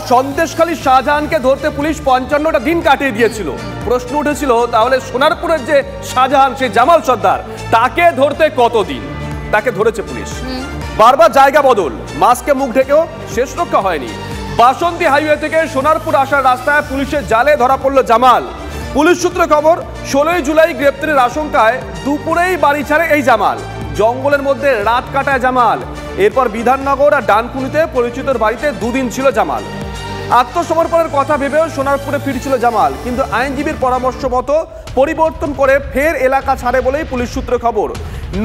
সন্দেশখালী শাহজাহানকে ধরতে পুলিশ 55টা দিন কাটিয়ে দিয়েছিল। প্রশ্ন উঠেছিল তাহলে সোনারপুরের যে শাহজাহান সেই জামাল সর্দার তাকে ধরতে কতদিন? তাকে ধরেছে পুলিশ। বারবার জায়গা বদল, মাস্কে মুখ ঢেকেও শেষ রক্ষা হয়নি। বাসন্তী হাইওয়ে থেকে সোনারপুর আসার রাস্তায় পুলিশের জালে ধরা পড়ল জামাল। পুলিশ সূত্রে খবর 16 জুলাই গ্রেপ্তারের আশঙ্কায় দুপুরেই বাড়ি ছাড়ে এই জামাল। জঙ্গলের মধ্যে রাত কাটায় জামাল। এরপর বিধাননগর আর ডানকুনিতে পরিচিতর বাড়িতে দুদিন ছিল জামাল। আত্মসমর্পণের কথা ভেবেও সোনারপুরে ফিরছিল জামাল, কিন্তু আইনজীবীর পরামর্শ মতো পরিবর্তন করে ফের এলাকা ছাড়ে বলেই পুলিশ সূত্রে খবর।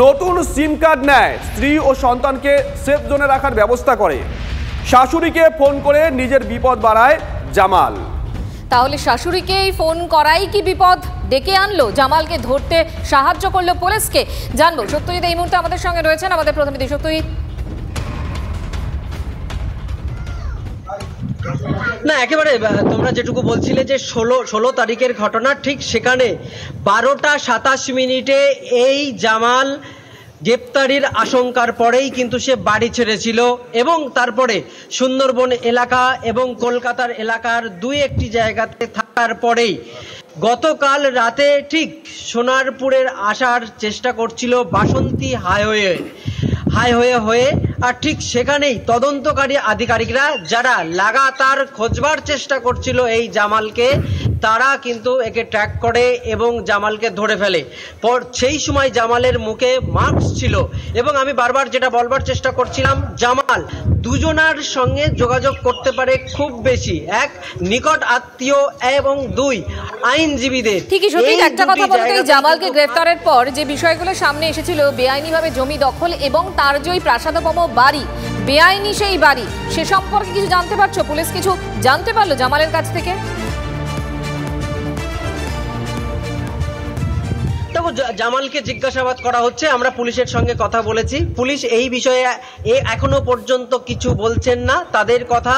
নতুন সিম কার্ড নেয়, স্ত্রী ও সন্তানকে সেফ জোনে রাখার ব্যবস্থা করে। শাশুড়িকে ফোন করে নিজের বিপদ বাড়ায় জামাল। তাহলে শাশুড়িকেই ফোন করাই কি বিপদ ডেকে আনলো? জামালকে ধরতে সাহায্য করলো পুলিশকে? জানবো। সত্যজিৎ এই মুহূর্তে আমাদের সঙ্গে রয়েছেন, আমাদের প্রতিনিধি সত্যজিৎ। না, একেবারে তোমরা যেটুকু বলছিলে যে 16 তারিখের ঘটনা, ঠিক সেখানে 12টা 27 মিনিটে এই জামাল গ্রেপ্তারির আশঙ্কার পরেই কিন্তু সে বাড়ি ছেড়েছিল এবং তারপরে সুন্দরবন এলাকা এবং কলকাতার এলাকার একটি জায়গাতে থাকার পরেই গতকাল রাতে ঠিক সোনারপুরের আসার চেষ্টা করছিল বাসন্তী হাইওয়ে হয়ে। আর ঠিক সেখানেই তদন্তকারী আধিকারিকরা যারা লাগাতার খোঁজবার চেষ্টা করছিল এই জামালকে, তারা কিন্তু একে ট্র্যাক করে এবং জামালকে ধরে ফেলে। সেই সময় জামালের মুখে মাস্ক ছিল এবং আমি বারবার যেটা বলবার চেষ্টা করছিলাম, জামাল দুজনার সঙ্গে যোগাযোগ করতে পারে খুব বেশি, এক নিকট আত্মীয় এবং দুই আইনজীবীদের। ঠিকই সত্যি একটা কথা বলতে, জামালকে গ্রেফতারের পর যে বিষয়গুলো সামনে এসেছিল, বেআইনিভাবে জমি দখল এবং তার যে ওই প্রাসাদপম বাড়ি, বেআইনি সেই বাড়ি, সে সম্পর্কে কিছু জানতে পারছো? পুলিশ কিছু জানতে পারলো জামালের কাছ থেকে? জামালকে জিজ্ঞাসাবাদ করা হচ্ছে, আমরা পুলিশের সঙ্গে কথা বলেছি। পুলিশ এই বিষয়ে এখনো পর্যন্ত কিছু বলছেন না। তাদের কথা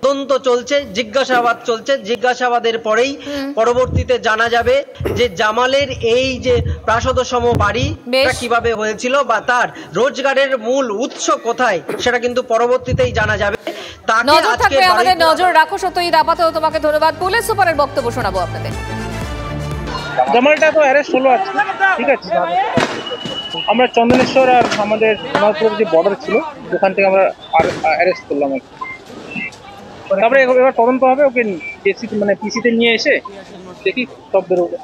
তদন্ত চলছে, জিজ্ঞাসাবাদ চলছে, জিজ্ঞাসাবাদের পরেই পরবর্তীতে জানা যাবে যে জামালের এই যে প্রাসাদসম বাড়ি কিভাবে হয়েছিল বা তার রোজগারের মূল উৎস কোথায়, সেটা কিন্তু পরবর্তীতেই জানা যাবে। আমাদের নজর রাখো সত্যজিৎ। আপাতত তোমাকে ধন্যবাদ। পুলিশ সুপারের বক্তব্য শোনাবো আপনাদের। জামালটা তো অ্যারেস্ট হলো আজকে, ঠিক আছে। আমরা চন্দনেশ্বর আর আমাদের সোনারপুরের যে বর্ডার ছিল ওখান থেকে আমরা অ্যারেস্ট করলাম। তারপরে এবার তদন্ত হবে, ওকে পিসিতে নিয়ে এসে দেখি সব বেরোবে।